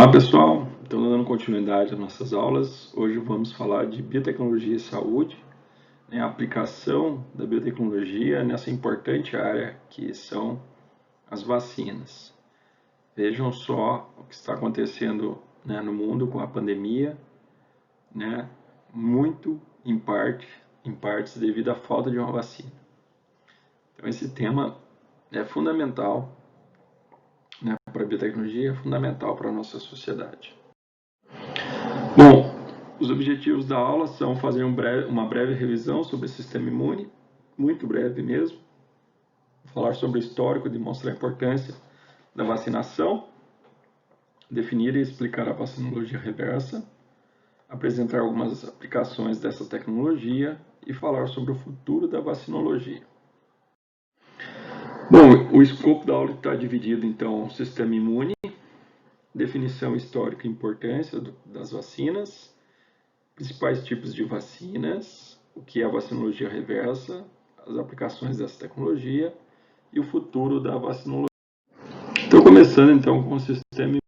Olá pessoal, estamos dando continuidade às nossas aulas. Hoje vamos falar de biotecnologia e saúde, a aplicação da biotecnologia nessa importante área que são as vacinas. Vejam só o que está acontecendo no mundo com a pandemia, muito em partes devido à falta de uma vacina. Então esse tema é fundamental para a biotecnologia, é fundamental para a nossa sociedade. Bom, os objetivos da aula são fazer uma breve revisão sobre o sistema imune, muito breve mesmo, falar sobre o histórico, demonstrar a importância da vacinação, definir e explicar a vacinologia reversa, apresentar algumas aplicações dessa tecnologia e falar sobre o futuro da vacinologia. Bom, o escopo da aula está dividido então sistema imune, definição histórica e importância das vacinas, principais tipos de vacinas, o que é a vacinologia reversa, as aplicações dessa tecnologia e o futuro da vacinologia. Então, começando então com o sistema imune.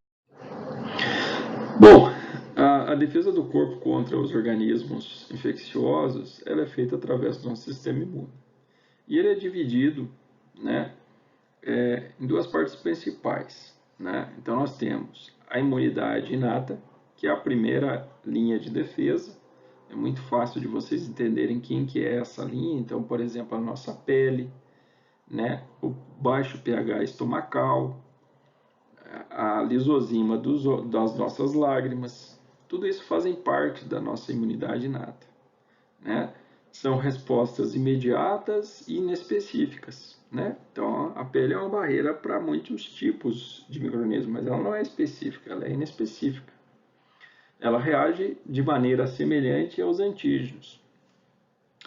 Bom, a defesa do corpo contra os organismos infecciosos ela é feita através do nosso sistema imune. E ele é dividido em duas partes principais. Então, nós temos a imunidade inata, que é a primeira linha de defesa. É muito fácil de vocês entenderem quem que é essa linha. Então, por exemplo, a nossa pele, o baixo pH estomacal, a lisozima das nossas lágrimas, tudo isso fazem parte da nossa imunidade inata. São respostas imediatas e inespecíficas. Então, a pele é uma barreira para muitos tipos de micro-organismos, mas ela não é específica, ela é inespecífica. Ela reage de maneira semelhante aos antígenos.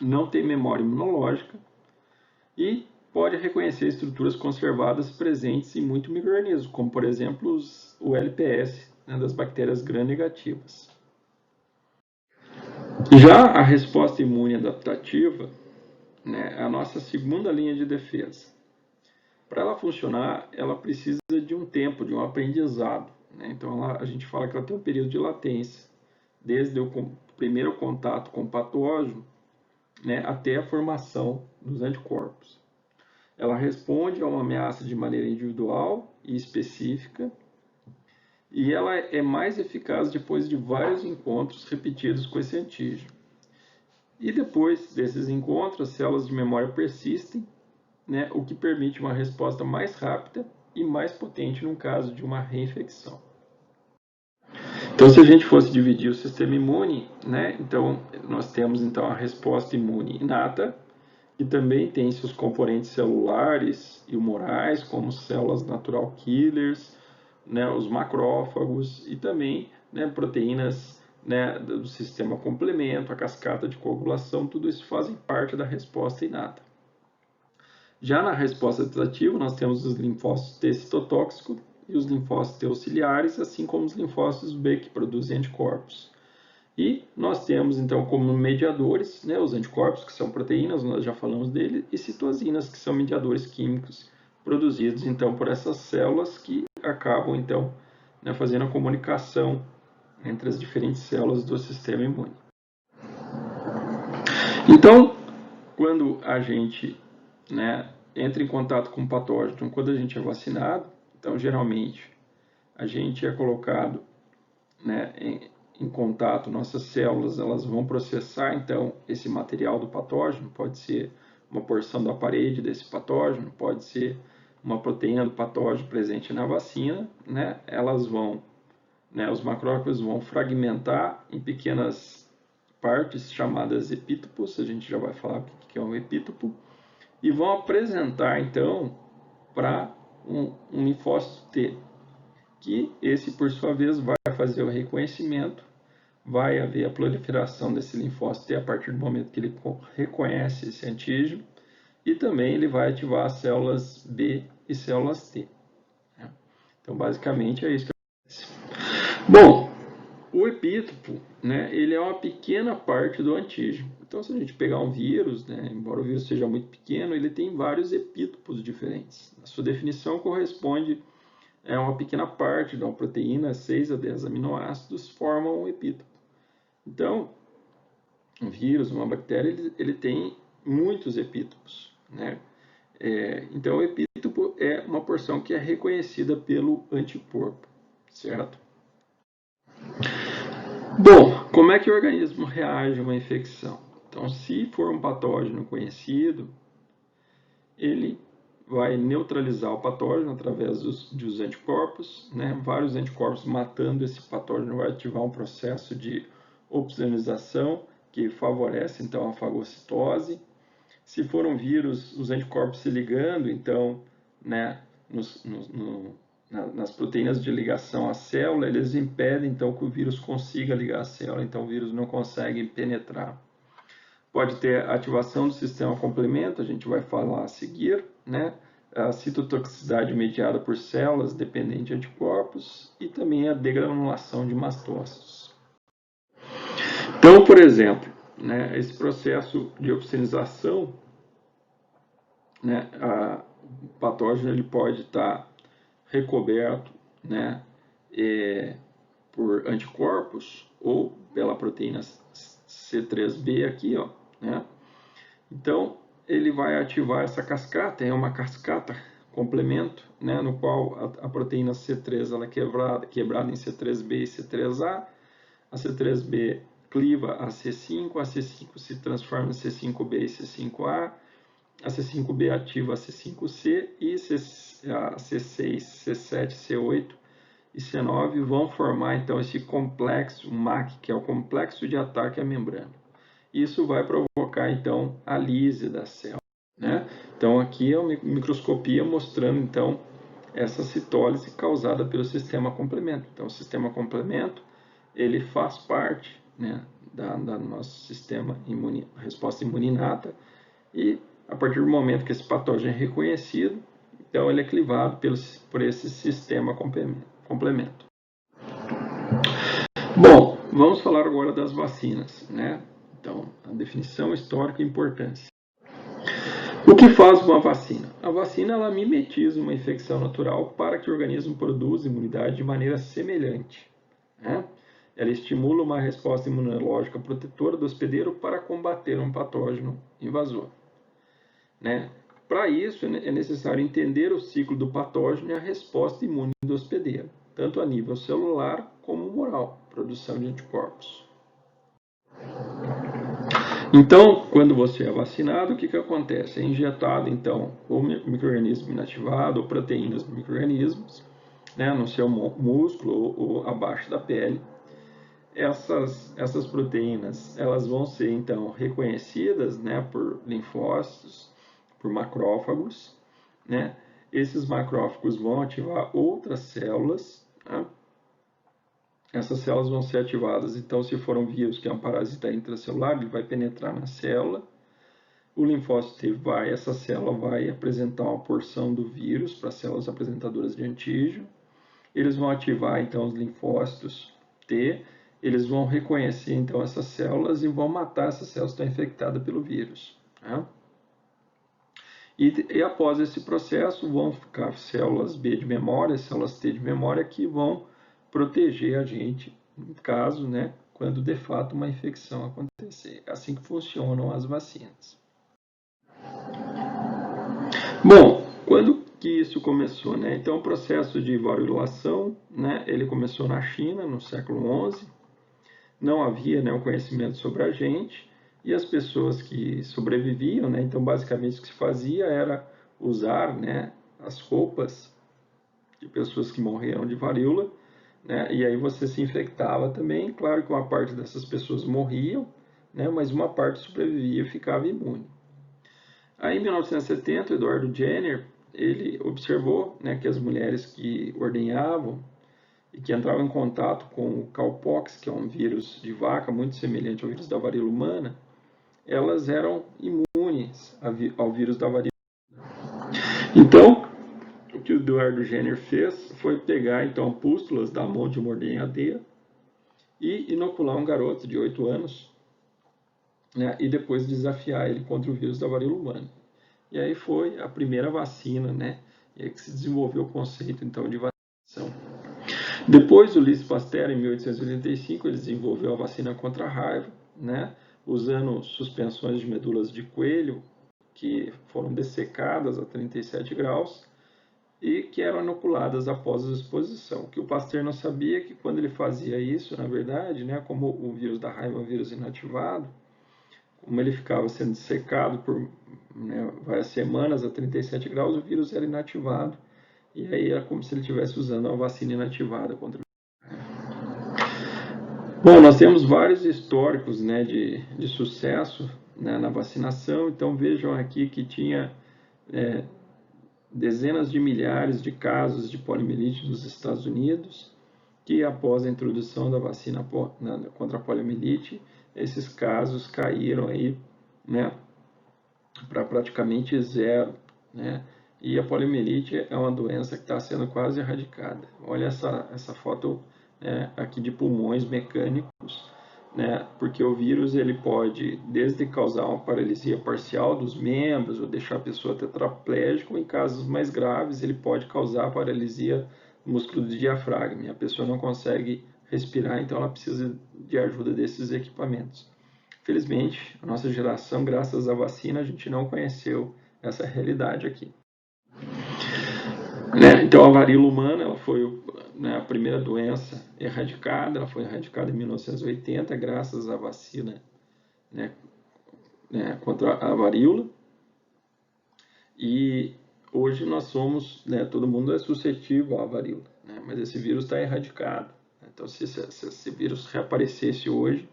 Não tem memória imunológica e pode reconhecer estruturas conservadas presentes em muitos micro-organismos, como, por exemplo, o LPS, das bactérias gram-negativas. Já a resposta imune adaptativa é a nossa segunda linha de defesa. Para ela funcionar, ela precisa de um tempo, de um aprendizado. Então, a gente fala que ela tem um período de latência, desde o primeiro contato com o patógeno até a formação dos anticorpos. Ela responde a uma ameaça de maneira individual e específica, e ela é mais eficaz depois de vários encontros repetidos com esse antígeno. E depois desses encontros, as células de memória persistem, o que permite uma resposta mais rápida e mais potente no caso de uma reinfecção. Então, se a gente fosse dividir o sistema imune, então nós temos então a resposta imune inata, que também tem seus componentes celulares e humorais, como células natural killers, os macrófagos e também proteínas do sistema complemento, a cascata de coagulação, tudo isso fazem parte da resposta inata. Já na resposta adaptativa, nós temos os linfócitos T citotóxicos e os linfócitos T auxiliares, assim como os linfócitos B, que produzem anticorpos. E nós temos, então, como mediadores, os anticorpos, que são proteínas, nós já falamos dele, e citosinas, que são mediadores químicos produzidos, então, por essas células que acabam, então, fazendo a comunicação entre as diferentes células do sistema imune. Então, quando a gente entra em contato com o patógeno, quando a gente é vacinado, então, geralmente, a gente é colocado em contato, nossas células elas vão processar então esse material do patógeno, pode ser uma porção da parede desse patógeno, pode ser uma proteína do patógeno presente na vacina, elas vão, os macrófagos vão fragmentar em pequenas partes chamadas epítopos, a gente já vai falar o que é um epítopo, e vão apresentar então para um linfócito T, que esse por sua vez vai fazer o reconhecimento, vai haver a proliferação desse linfócito T a partir do momento que ele reconhece esse antígeno, e também ele vai ativar as células B e células T. Então, basicamente, é isso que acontece. Bom, o epítopo, ele é uma pequena parte do antígeno. Então, se a gente pegar um vírus, embora o vírus seja muito pequeno, ele tem vários epítopos diferentes. A sua definição corresponde é uma pequena parte de uma proteína, 6 a 10 aminoácidos, formam um epítopo. Então, um vírus, uma bactéria, ele tem muitos epítopos, né? Então, o epítopo é uma porção que é reconhecida pelo anticorpo, certo? Bom, como é que o organismo reage a uma infecção? Então, se for um patógeno conhecido, ele vai neutralizar o patógeno através dos anticorpos, né? Vários anticorpos matando esse patógeno vai ativar um processo de opsonização que favorece, então, a fagocitose. Se for um vírus, os anticorpos se ligando, então, né, nas proteínas de ligação à célula, eles impedem, então, que o vírus consiga ligar à célula, então o vírus não consegue penetrar. Pode ter ativação do sistema complemento, a gente vai falar a seguir, né? A citotoxicidade mediada por células dependente de anticorpos e também a degranulação de mastócitos. Então, por exemplo, né, esse processo de opsonização, né, o patógeno ele pode estar recoberto, né, por anticorpos ou pela proteína C3b aqui, ó, né? Então, ele vai ativar essa cascata, é uma cascata complemento, né, no qual a proteína C3 ela é quebrada em C3b e C3a. A C3b cliva a C5 se transforma em C5b e C5a. A C5b ativa a C5c e a C6, C7, C8 e C9 vão formar então esse complexo MAC, que é o complexo de ataque à membrana. Isso vai provocar então a lise da célula, né? Então aqui é uma microscopia mostrando então essa citólise causada pelo sistema complemento. Então o sistema complemento ele faz parte, né, da nosso sistema resposta imune inata, e a partir do momento que esse patógeno é reconhecido, então ele é clivado por esse sistema complemento. Bom, vamos falar agora das vacinas, né? Então, a definição histórica e importância. O que faz uma vacina? A vacina ela mimetiza uma infecção natural para que o organismo produza imunidade de maneira semelhante, né? Ela estimula uma resposta imunológica protetora do hospedeiro para combater um patógeno invasor, né? Para isso, é necessário entender o ciclo do patógeno e a resposta imune do hospedeiro, tanto a nível celular como moral, produção de anticorpos. Então, quando você é vacinado, o que acontece? É injetado, então, o micro-organismo inativado ou proteínas do micro-organismos, né, no seu músculo ou abaixo da pele. Essas proteínas elas vão ser, então, reconhecidas, né, por linfócitos, por macrófagos, né? Esses macrófagos vão ativar outras células, né? Essas células vão ser ativadas, então, se for um vírus que é um parasita intracelular, ele vai penetrar na célula. O linfócito essa célula vai apresentar uma porção do vírus para as células apresentadoras de antígeno. Eles vão ativar, então, os linfócitos T. Eles vão reconhecer, então, essas células e vão matar essas células que estão infectadas pelo vírus, né? E após esse processo, vão ficar células B de memória, células T de memória, que vão proteger a gente, no caso, né, quando de fato uma infecção acontecer. É assim que funcionam as vacinas. Bom, quando que isso começou, né? Então, o processo de variculação, né, ele começou na China, no século XI. Não havia, né, o conhecimento sobre a gente, e as pessoas que sobreviviam, né, então, basicamente, o que se fazia era usar, né, as roupas de pessoas que morreram de varíola, né, e aí você se infectava também. Claro que uma parte dessas pessoas morriam, né, mas uma parte sobrevivia e ficava imune. Aí, em 1970, o Eduardo Jenner, ele observou, né, que as mulheres que ordenhavam e que entravam em contato com o cowpox, que é um vírus de vaca muito semelhante ao vírus da varíola humana, elas eram imunes ao vírus da varíola. Então, o que o Eduardo Jenner fez foi pegar, então, pústulas da mão de uma ordenhadeira e inocular um garoto de 8 anos, né, e depois desafiar ele contra o vírus da varíola humana. E aí foi a primeira vacina, né, e aí que se desenvolveu o conceito, então, de vacina. Depois, o Louis Pasteur, em 1885, ele desenvolveu a vacina contra a raiva, né, usando suspensões de medulas de coelho que foram dessecadas a 37 graus e que eram inoculadas após a exposição. O que o Pasteur não sabia é que quando ele fazia isso, na verdade, né, como o vírus da raiva é um vírus inativado, como ele ficava sendo dissecado por várias semanas a 37 graus, o vírus era inativado. E aí é como se ele estivesse usando uma vacina inativada contra o vírus. Bom, nós temos vários históricos, né, de sucesso, né, na vacinação. Então vejam aqui que tinha dezenas de milhares de casos de poliomielite nos Estados Unidos, que após a introdução da vacina contra a poliomielite, esses casos caíram aí, né, para praticamente zero, né? E a poliomielite é uma doença que está sendo quase erradicada. Olha essa foto, né, aqui de pulmões mecânicos, né? Porque o vírus ele pode desde causar uma paralisia parcial dos membros ou deixar a pessoa tetraplégica, ou em casos mais graves ele pode causar paralisia do músculo do diafragma. E a pessoa não consegue respirar, então ela precisa de ajuda desses equipamentos. Felizmente, a nossa geração, graças à vacina, a gente não conheceu essa realidade aqui. Então, a varíola humana ela foi, né, a primeira doença erradicada, ela foi erradicada em 1980, graças à vacina, né, contra a varíola. E hoje nós somos, né, todo mundo é suscetível à varíola, né, mas esse vírus está erradicado. Então, se esse vírus reaparecesse hoje,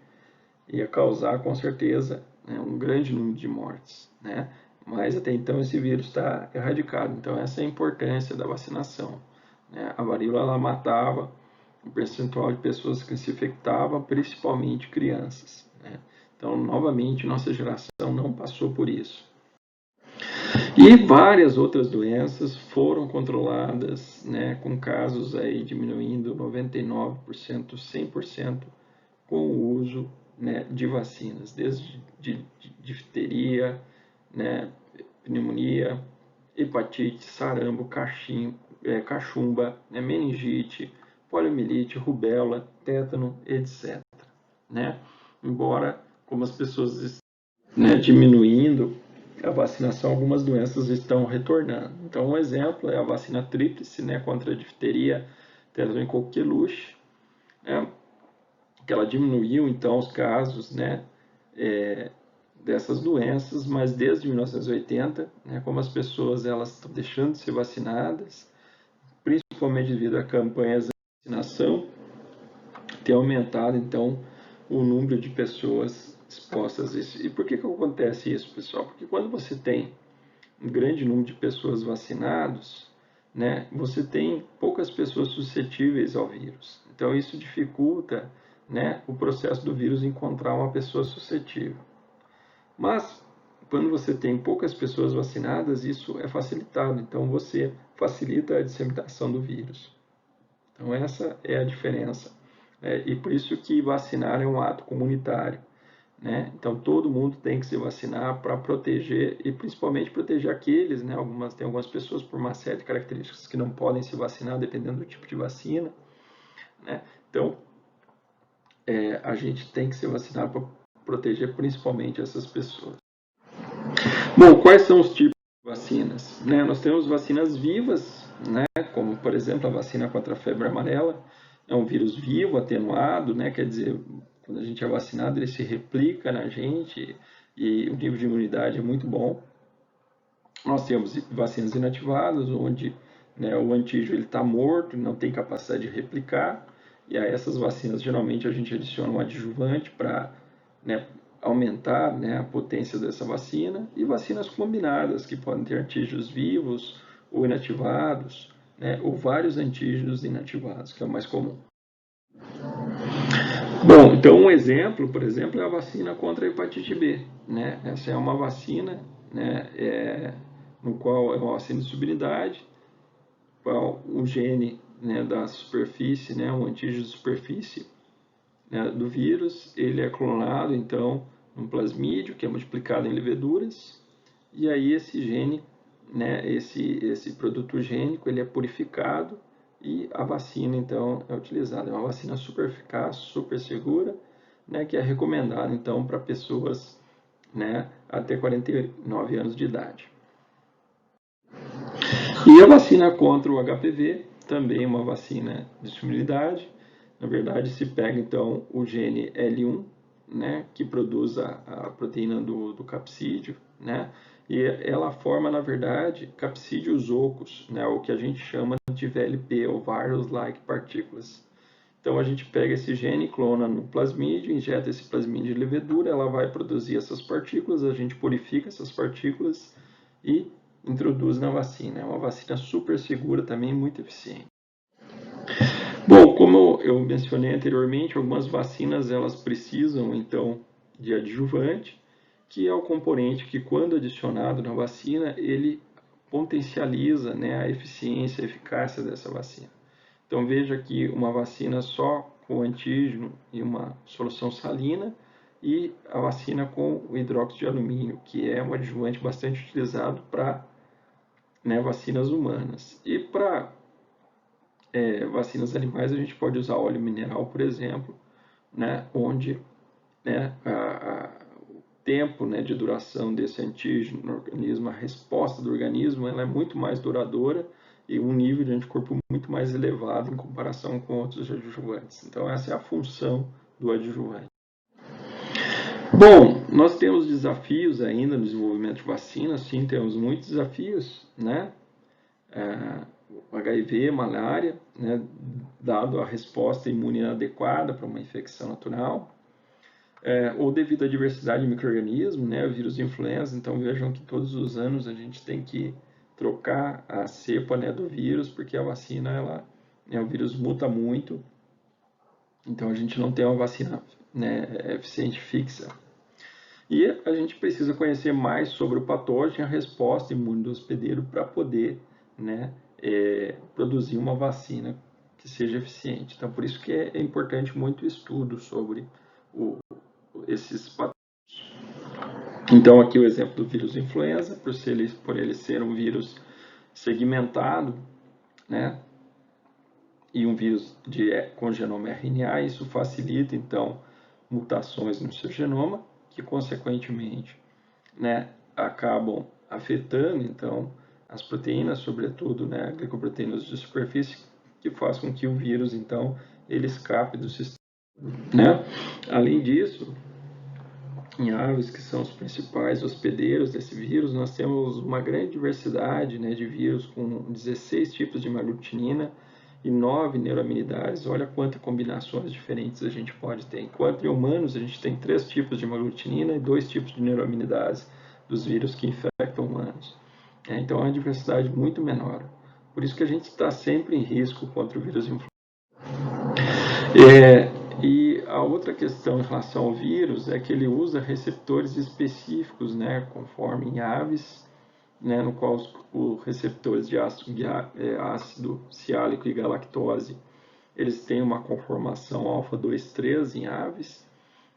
ia causar, com certeza, né, um grande número de mortes, né? Mas até então esse vírus está erradicado. Então essa é a importância da vacinação, né? A varíola ela matava um percentual de pessoas que se infectavam, principalmente crianças, né? Então, novamente, nossa geração não passou por isso. E várias outras doenças foram controladas, né, com casos aí diminuindo 99%, 100% com o uso, né, de vacinas, desde de difteria, né, pneumonia, hepatite, sarampo, cachumba, né, meningite, poliomielite, rubéola, tétano, etc. Né? Embora, como as pessoas estão, né, diminuindo a vacinação, algumas doenças estão retornando. Então, um exemplo é a vacina tríplice, né, contra a difteria, tétano e coqueluche, né, que ela diminuiu então os casos, né, dessas doenças, mas desde 1980, né, como as pessoas elas estão deixando de ser vacinadas, principalmente devido a campanhas de vacinação, tem aumentado então o número de pessoas expostas a isso. E por que acontece isso, pessoal? Porque quando você tem um grande número de pessoas vacinadas, né, você tem poucas pessoas suscetíveis ao vírus. Então isso dificulta, né, o processo do vírus encontrar uma pessoa suscetível. Mas quando você tem poucas pessoas vacinadas, isso é facilitado. Então você facilita a disseminação do vírus. Então essa é a diferença. E por isso que vacinar é um ato comunitário. Né? Então todo mundo tem que se vacinar para proteger e principalmente proteger aqueles, né? Tem algumas pessoas por uma série de características que não podem se vacinar dependendo do tipo de vacina, né? Então a gente tem que se vacinar para proteger principalmente essas pessoas. Bom, quais são os tipos de vacinas? Né? Nós temos vacinas vivas, né? Como por exemplo a vacina contra a febre amarela, é um vírus vivo, atenuado, né? Quer dizer, quando a gente é vacinado, ele se replica na gente e o nível de imunidade é muito bom. Nós temos vacinas inativadas, onde, né, o antígeno está morto, não tem capacidade de replicar, e a essas vacinas geralmente a gente adiciona um adjuvante para, né, aumentar, né, a potência dessa vacina, e vacinas combinadas, que podem ter antígenos vivos ou inativados, né, ou vários antígenos inativados, que é o mais comum. Bom, então um exemplo, por exemplo, é a vacina contra a hepatite B. Né? Essa é uma vacina, né, no qual é uma vacina de subunidade, qual o gene, né, da superfície, né, um antígeno de superfície, né, do vírus, ele é clonado, então, num plasmídio, que é multiplicado em leveduras, e aí esse gene, né, esse produto gênico, ele é purificado, e a vacina, então, é utilizada. É uma vacina super eficaz, super segura, né, que é recomendada, então, para pessoas, né, até 49 anos de idade. E a vacina contra o HPV, também uma vacina de imunidade. Na verdade, se pega, então, o gene L1, né, que produz a proteína do capsídeo, né, e ela forma, na verdade, capsídeos ocos, né, o que a gente chama de VLP, ou Virus-like Particles. Então, a gente pega esse gene, clona no plasmídio, injeta esse plasmídio de levedura, ela vai produzir essas partículas, a gente purifica essas partículas e introduz na vacina. É uma vacina super segura, também muito eficiente. Bom, como eu mencionei anteriormente, algumas vacinas elas precisam então de adjuvante, que é o componente que, quando adicionado na vacina, ele potencializa, né, a eficiência, a eficácia dessa vacina. Então veja que uma vacina só com antígeno e uma solução salina, e a vacina com o hidróxido de alumínio, que é um adjuvante bastante utilizado para, né, vacinas humanas. E para vacinas animais a gente pode usar óleo mineral, por exemplo, né, onde, né, o tempo, né, de duração desse antígeno no organismo, a resposta do organismo, ela é muito mais duradoura e um nível de anticorpo muito mais elevado em comparação com outros adjuvantes. Então essa é a função do adjuvante. Bom, nós temos desafios ainda no desenvolvimento de vacinas, sim, temos muitos desafios, né? HIV, malária, né, dado a resposta imune inadequada para uma infecção natural, ou devido à diversidade de micro-organismos, né, o vírus de influenza. Então vejam que todos os anos a gente tem que trocar a cepa, né, do vírus, porque a vacina, o vírus muta muito, então a gente não tem uma vacina, né, eficiente fixa. E a gente precisa conhecer mais sobre o patógeno e a resposta imune do hospedeiro para poder, né, produzir uma vacina que seja eficiente. Então, por isso que é importante muito estudo sobre esses patógenos. Então, aqui o exemplo do vírus influenza, por ele ser um vírus segmentado, né, e um vírus com genoma RNA, isso facilita, então, mutações no seu genoma, que, consequentemente, né, acabam afetando, então, as proteínas, sobretudo, né, glicoproteínas de superfície, que faz com que o vírus, então, ele escape do sistema, né? Além disso, em aves, que são os principais hospedeiros desse vírus, nós temos uma grande diversidade, né, de vírus com 16 tipos de aglutinina e 9 neuraminidades. Olha quantas combinações diferentes a gente pode ter. Enquanto em humanos a gente tem 3 tipos de aglutinina e 2 tipos de neuraminidades dos vírus que infectam humanos. Então é uma diversidade muito menor. Por isso que a gente está sempre em risco contra o vírus influenza. E a outra questão em relação ao vírus é que ele usa receptores específicos, né, conforme em aves, né, no qual os receptores de ácido ciálico e galactose, eles têm uma conformação alfa-2,3 em aves,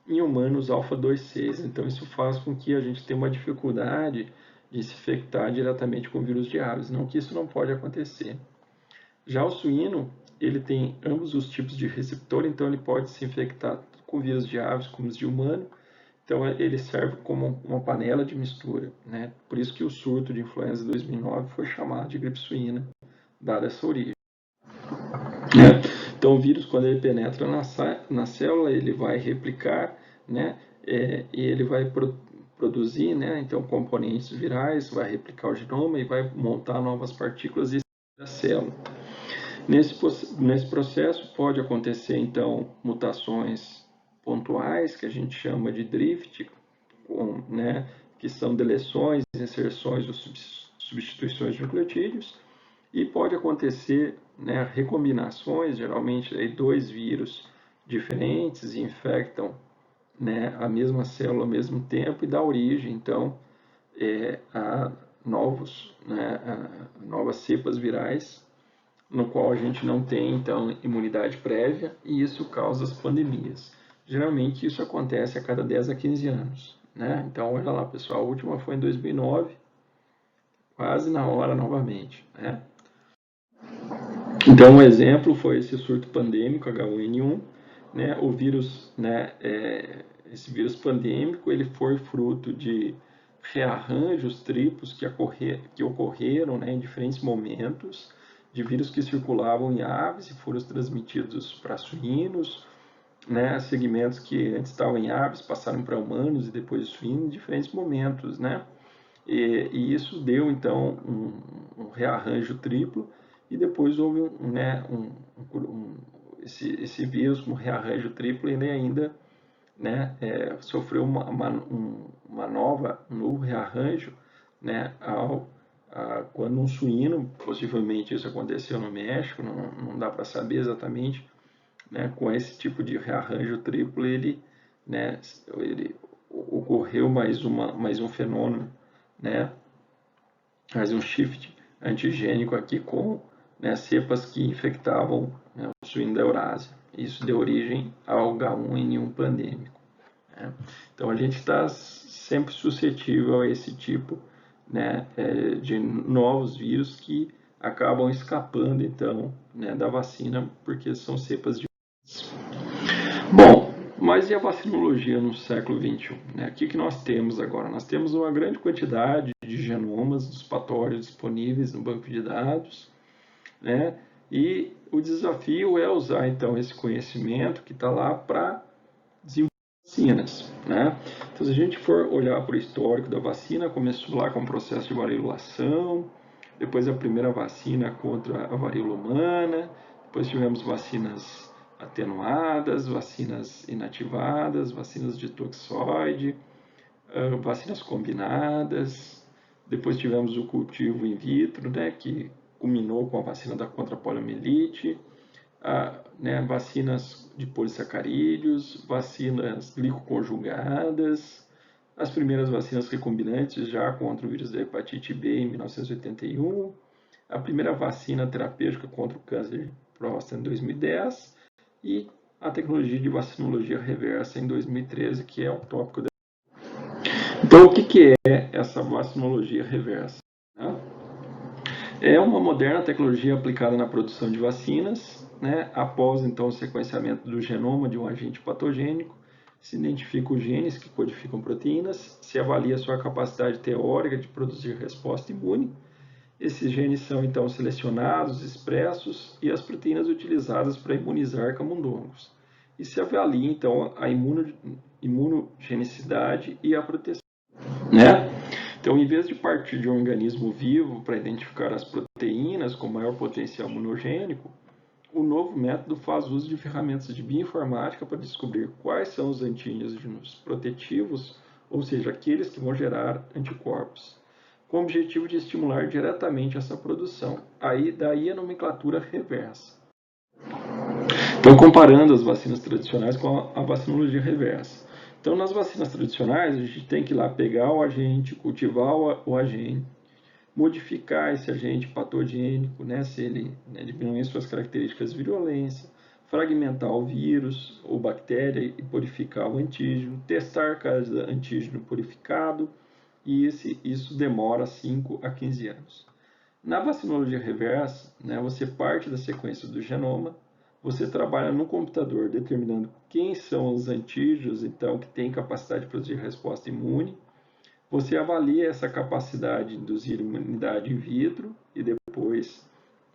em humanos alfa-2,6. Então isso faz com que a gente tenha uma dificuldade de se infectar diretamente com vírus de aves, não que isso não pode acontecer. Já o suíno, ele tem ambos os tipos de receptor, então ele pode se infectar com vírus de aves como os de humano. Então ele serve como uma panela de mistura, né? Por isso que o surto de influenza de 2009 foi chamado de gripe suína, dada essa origem. Então o vírus, quando ele penetra na célula, ele vai replicar, né? E ele vai produzir, né, então, componentes virais, vai replicar o genoma e vai montar novas partículas da célula. Nesse processo pode acontecer, então, mutações pontuais, que a gente chama de drift, né, que são deleções, inserções ou substituições de nucleotídeos, e pode acontecer, né, recombinações, geralmente aí 2 vírus diferentes infectam, né, a mesma célula ao mesmo tempo e dá origem, então, a novas cepas virais, no qual a gente não tem, então, imunidade prévia, e isso causa as pandemias. Geralmente isso acontece a cada 10 a 15 anos, né? Então, olha lá, pessoal, a última foi em 2009, quase na hora novamente, né? Então, um exemplo foi esse surto pandêmico H1N1, né? O vírus, né, esse vírus pandêmico, ele foi fruto de rearranjos triplos que ocorreram, né, em diferentes momentos, de vírus que circulavam em aves e foram transmitidos para suínos, né, segmentos que antes estavam em aves passaram para humanos e depois suínos em diferentes momentos, né? E isso deu então um rearranjo triplo e depois houve esse vírus, um rearranjo triplo, ele ainda, né, sofreu um novo rearranjo, né, quando um suíno, possivelmente isso aconteceu no México, não dá para saber exatamente, né, com esse tipo de rearranjo triplo, né, ele ocorreu mais um fenômeno, né, mais um shift antigênico aqui com, né, cepas que infectavam, né, o suíno da Eurásia. Isso deu origem ao H1N1 pandêmico, né? Então a gente está sempre suscetível a esse tipo, né, de novos vírus que acabam escapando então, né, da vacina porque são cepas diferentes. Bom, mas e a vacinologia no século XXI? Né? O que nós temos agora? Nós temos uma grande quantidade de genomas dos patógenos disponíveis no banco de dados, né? E o desafio é usar então esse conhecimento que está lá para desenvolver vacinas, né? Então, se a gente for olhar para o histórico da vacina, começou lá com o processo de variolação, depois a primeira vacina contra a varíola humana, depois tivemos vacinas atenuadas, vacinas inativadas, vacinas de toxoide, vacinas combinadas, depois tivemos o cultivo in vitro, né, que culminou com a vacina contra a poliomielite, né, vacinas de polissacarídeos, vacinas glicoconjugadas, as primeiras vacinas recombinantes já contra o vírus da hepatite B em 1981, a primeira vacina terapêutica contra o câncer de próstata em 2010 e a tecnologia de vacinologia reversa em 2013, que é o tópico. Então, o que é essa vacinologia reversa? É uma moderna tecnologia aplicada na produção de vacinas, né? Após então o sequenciamento do genoma de um agente patogênico, se identifica os genes que codificam proteínas, se avalia sua capacidade teórica de produzir resposta imune. Esses genes são então selecionados, expressos e as proteínas utilizadas para imunizar camundongos. E se avalia então a imunogenicidade e a proteção, né? Então, em vez de partir de um organismo vivo para identificar as proteínas com maior potencial imunogênico, o novo método faz uso de ferramentas de bioinformática para descobrir quais são os antígenos protetivos, ou seja, aqueles que vão gerar anticorpos, com o objetivo de estimular diretamente essa produção. Daí a nomenclatura reversa. Então, comparando as vacinas tradicionais com a vacinologia reversa. Então, nas vacinas tradicionais, a gente tem que ir lá pegar o agente, cultivar o agente, modificar esse agente patogênico, né, se ele, né, diminuir suas características de virulência, fragmentar o vírus ou bactéria e purificar o antígeno, testar cada antígeno purificado, e isso demora 5 a 15 anos. Na vacinologia reversa, né, você parte da sequência do genoma, você trabalha no computador determinando quem são os antígenos, então, que têm capacidade de produzir resposta imune. Você avalia essa capacidade de induzir imunidade in vitro e depois,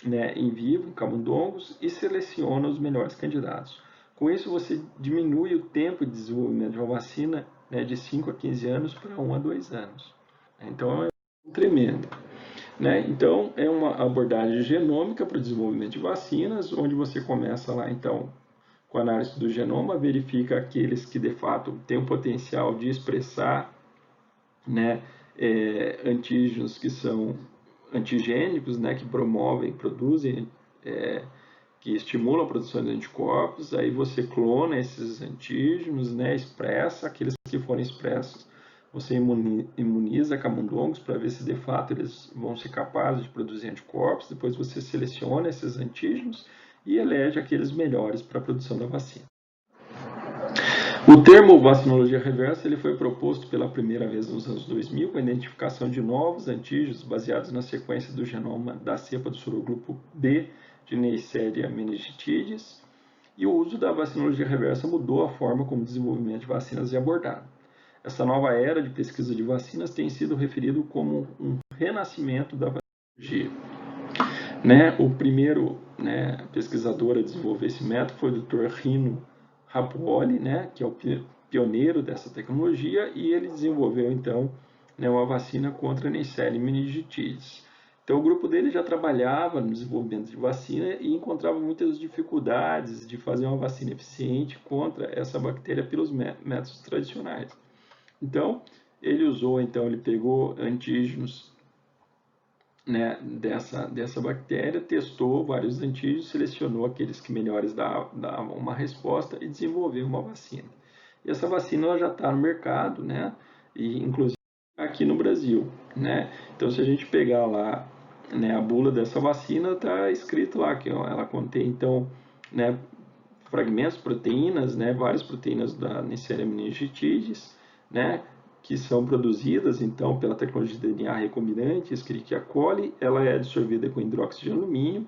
né, em vivo, em camundongos, e seleciona os melhores candidatos. Com isso, você diminui o tempo de desenvolvimento de uma vacina, né, de 5 a 15 anos para 1 a 2 anos. Então, é tremendo. Né? Então, é uma abordagem genômica para o desenvolvimento de vacinas, onde você começa lá, então, com a análise do genoma, verifica aqueles que, de fato, têm o potencial de expressar, né, antígenos que são antigênicos, né, que promovem, produzem, que estimulam a produção de anticorpos. Aí você clona esses antígenos, né, expressa aqueles que forem expressos. Você imuniza camundongos para ver se de fato eles vão ser capazes de produzir anticorpos. Depois você seleciona esses antígenos e elege aqueles melhores para a produção da vacina. O termo vacinologia reversa ele foi proposto pela primeira vez nos anos 2000 com a identificação de novos antígenos baseados na sequência do genoma da cepa do sorogrupo B de Neisseria meningitidis, e o uso da vacinologia reversa mudou a forma como o desenvolvimento de vacinas é abordado. Essa nova era de pesquisa de vacinas tem sido referido como um renascimento da vacinologia. O primeiro pesquisador a desenvolver esse método foi o Dr. Rino Rappuoli, que é o pioneiro dessa tecnologia, e ele desenvolveu então uma vacina contra a Neisseria meningitidis. Então o grupo dele já trabalhava no desenvolvimento de vacina e encontrava muitas dificuldades de fazer uma vacina eficiente contra essa bactéria pelos métodos tradicionais. Então ele pegou antígenos dessa bactéria, testou vários antígenos, selecionou aqueles que melhores davam uma resposta e desenvolveu uma vacina. E essa vacina ela já está no mercado, e inclusive aqui no Brasil. Então, se a gente pegar lá a bula dessa vacina, está escrito lá que ela contém, então, fragmentos, proteínas, várias proteínas da Neisseria meningitidis, que são produzidas, então, pela tecnologia de DNA recombinante, Escherichia coli, ela é absorvida com hidróxido de alumínio,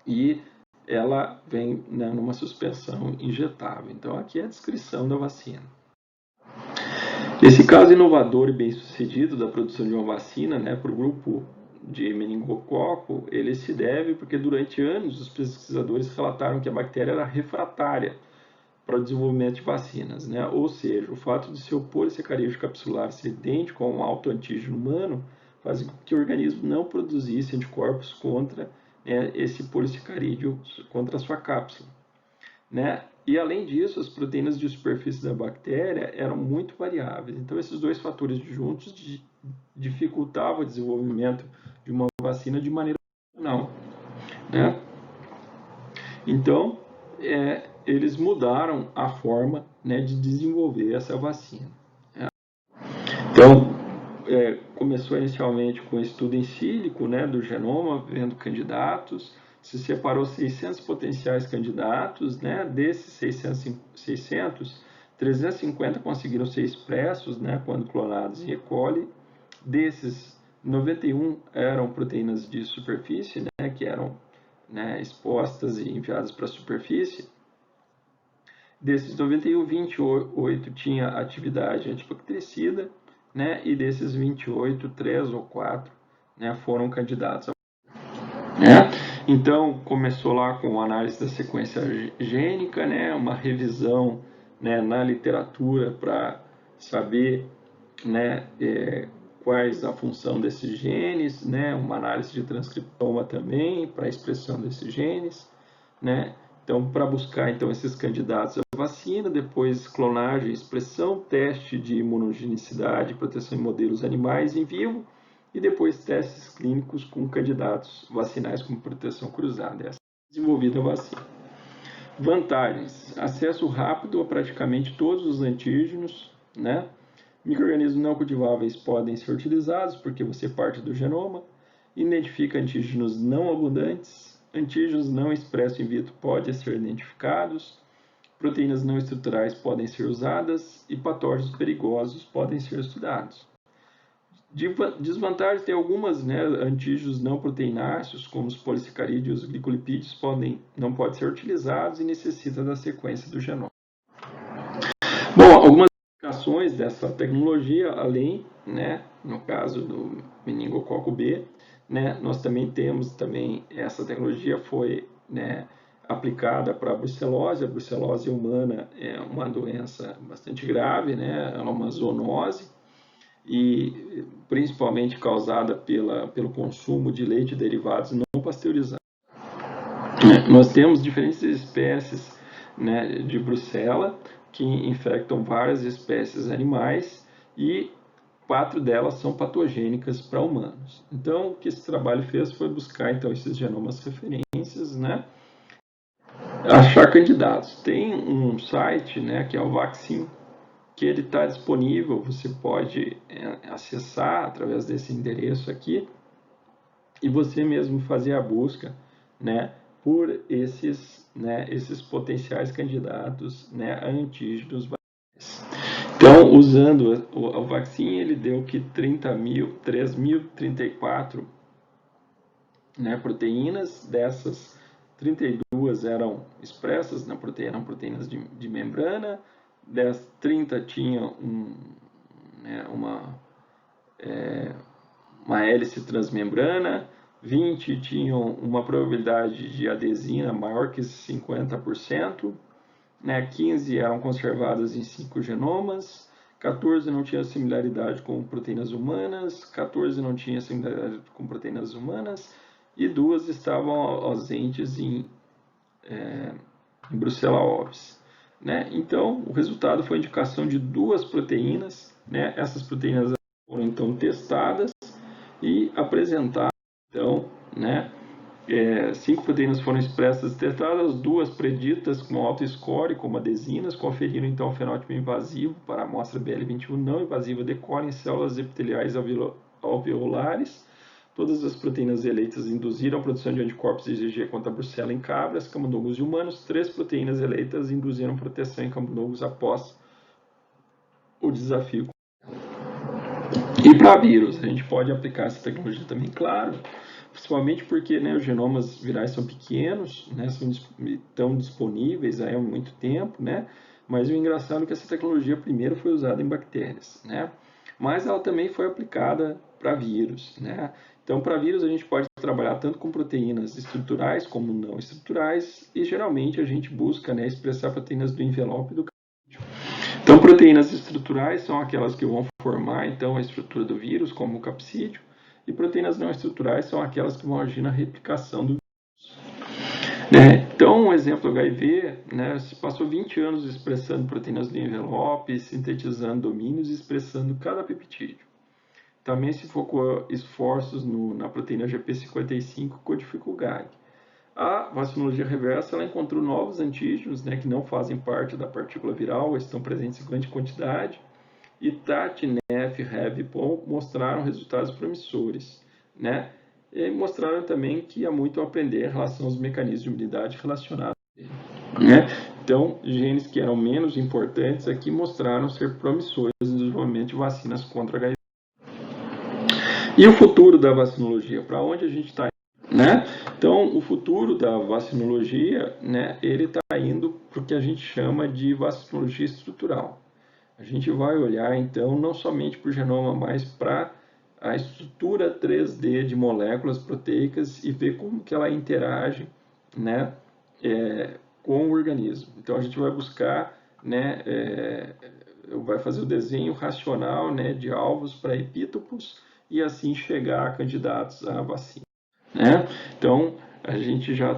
e ela vem numa suspensão injetável. Então, aqui é a descrição da vacina. Esse caso inovador e bem-sucedido da produção de uma vacina, para o grupo de meningococo, ele se deve porque durante anos os pesquisadores relataram que a bactéria era refratária para o desenvolvimento de vacinas, Ou seja, o fato de seu polissacarídeo capsular ser idêntico a um autoantígeno humano faz com que o organismo não produzisse anticorpos contra esse polissacarídeo, contra a sua cápsula, E além disso, as proteínas de superfície da bactéria eram muito variáveis. Então, esses dois fatores juntos dificultavam o desenvolvimento de uma vacina de maneira não, Então, eles mudaram a forma de desenvolver essa vacina. Então, começou inicialmente com o estudo em sílico do genoma, vendo candidatos, se separou 600 potenciais candidatos, desses 600, 350 conseguiram ser expressos quando clonados em E. coli, desses 91 eram proteínas de superfície, que eram expostas e enviadas para a superfície. Desses 91, 28 tinha atividade antibactericida, e desses 28, 3 ou 4 foram candidatos. Então, começou lá com a análise da sequência gênica, uma revisão na literatura para saber quais a função desses genes, uma análise de transcriptoma também para a expressão desses genes, Então, para buscar então esses candidatos à vacina, depois clonagem, expressão, teste de imunogenicidade, proteção em modelos animais em vivo, e depois testes clínicos com candidatos vacinais com proteção cruzada. Essa é desenvolvida a vacina. Vantagens: acesso rápido a praticamente todos os antígenos, Micro-organismos não cultiváveis podem ser utilizados porque você parte do genoma, identifica antígenos não abundantes, antígenos não expressos in vitro podem ser identificados, proteínas não estruturais podem ser usadas e patógenos perigosos podem ser estudados. Desvantagens: tem algumas antígenos não proteináceos, como os polissacarídeos e os glicolipídios, não podem ser utilizados e necessitam da sequência do genoma. Bom, algumas aplicações dessa tecnologia, além, no caso do meningococo B, nós também temos essa tecnologia foi aplicada para a brucelose. A brucelose humana é uma doença bastante grave, ela é uma zoonose, e principalmente causada pelo consumo de leite e derivados não pasteurizados. Nós temos diferentes espécies de brucela que infectam várias espécies animais e 4 delas são patogênicas para humanos. Então, o que esse trabalho fez foi buscar então esses genomas referências, achar candidatos. Tem um site, que é o Vaccine, que ele está disponível, você pode acessar através desse endereço aqui e você mesmo fazer a busca, por esses potenciais candidatos a antígenos vacinais. Então, usando o Vaccine, ele deu que 3.034 né, proteínas, dessas 32 eram expressas na proteína, eram proteínas de membrana, 30 tinham né, uma hélice transmembrana, 20 tinham uma probabilidade de adesina maior que 50%, né, 15 eram conservadas em 5 genomas, 14 não tinha similaridade com proteínas humanas, 14 não tinha similaridade com proteínas humanas, e 2 estavam ausentes em Brucella ovis. Né? Então, o resultado foi a indicação de 2 proteínas, né? Essas proteínas foram então testadas e apresentadas, então, né? 5 proteínas foram expressas e testadas, 2 preditas com alto score, como adesinas, conferiram então o fenótipo invasivo para a amostra BL21 não invasiva de Coli em células epiteliais alveolares. Todas as proteínas eleitas induziram a produção de anticorpos IgG contra a brucela em cabras, camundongos e humanos. 3 proteínas eleitas induziram proteção em camundongos após o desafio. E para vírus, a gente pode aplicar essa tecnologia também, claro, principalmente porque, né, os genomas virais são pequenos, né, estão disponíveis há muito tempo, né, mas o engraçado é que essa tecnologia primeiro foi usada em bactérias, né, mas ela também foi aplicada para vírus, né. Então, para vírus a gente pode trabalhar tanto com proteínas estruturais como não estruturais, e geralmente a gente busca, né, expressar proteínas do envelope do capsídeo. Então, proteínas estruturais são aquelas que vão formar então a estrutura do vírus, como o capsídeo, e proteínas não estruturais são aquelas que vão agir na replicação do vírus. Então, um exemplo do HIV, né, se passou 20 anos expressando proteínas do envelope, sintetizando domínios e expressando cada peptídeo. Também se focou esforços na proteína GP55, que codifica o GAG. A vacinologia reversa ela encontrou novos antígenos, né, que não fazem parte da partícula viral, estão presentes em grande quantidade, e Tati, Neff, Rev e Pom mostraram resultados promissores, né? E mostraram também que há muito a aprender em relação aos mecanismos de imunidade relacionados a ele, né? Então, genes que eram menos importantes aqui mostraram ser promissores no desenvolvimento de vacinas contra HIV. E o futuro da vacinologia? Para onde a gente está indo? Né? Então, o futuro da vacinologia, né, ele está indo para o que a gente chama de vacinologia estrutural. A gente vai olhar, então, não somente para o genoma, mas para a estrutura 3D de moléculas proteicas e ver como que ela interage, né, com o organismo. Então, a gente vai buscar, né, vai fazer o desenho racional, né, de alvos para epítopos e assim chegar a candidatos à vacina. Né? Então, a gente já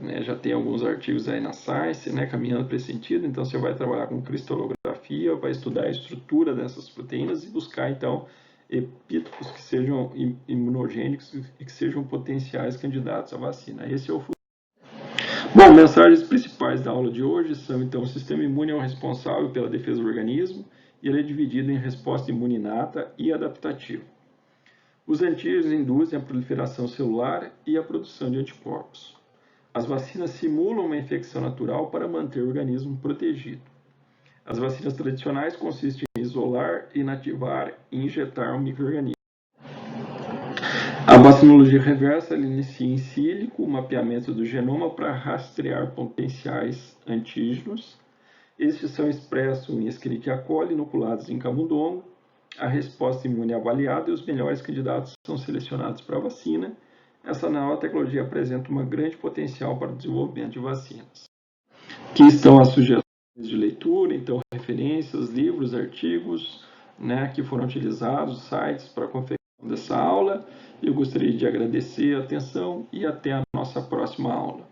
né, já tem alguns artigos aí na Science, né, caminhando para esse sentido. Então, você vai trabalhar com cristalografia, vai estudar a estrutura dessas proteínas e buscar, então, epítopos que sejam imunogênicos e que sejam potenciais candidatos à vacina. Esse é o futuro. Bom, mensagens principais da aula de hoje são, então, o sistema imune é o responsável pela defesa do organismo e ele é dividido em resposta imune inata e adaptativa. Os antígenos induzem a proliferação celular e a produção de anticorpos. As vacinas simulam uma infecção natural para manter o organismo protegido. As vacinas tradicionais consistem em isolar, inativar e injetar um micro-organismo. A vacinologia reversa inicia em sílico o mapeamento do genoma para rastrear potenciais antígenos. Estes são expressos em Escherichia coli inoculados em camundongo. A resposta imune é avaliada e os melhores candidatos são selecionados para a vacina. Essa nova tecnologia apresenta um grande potencial para o desenvolvimento de vacinas. Aqui estão as sugestões de leitura, então referências, livros, artigos, né, que foram utilizados, sites para a confecção dessa aula. Eu gostaria de agradecer a atenção e até a nossa próxima aula.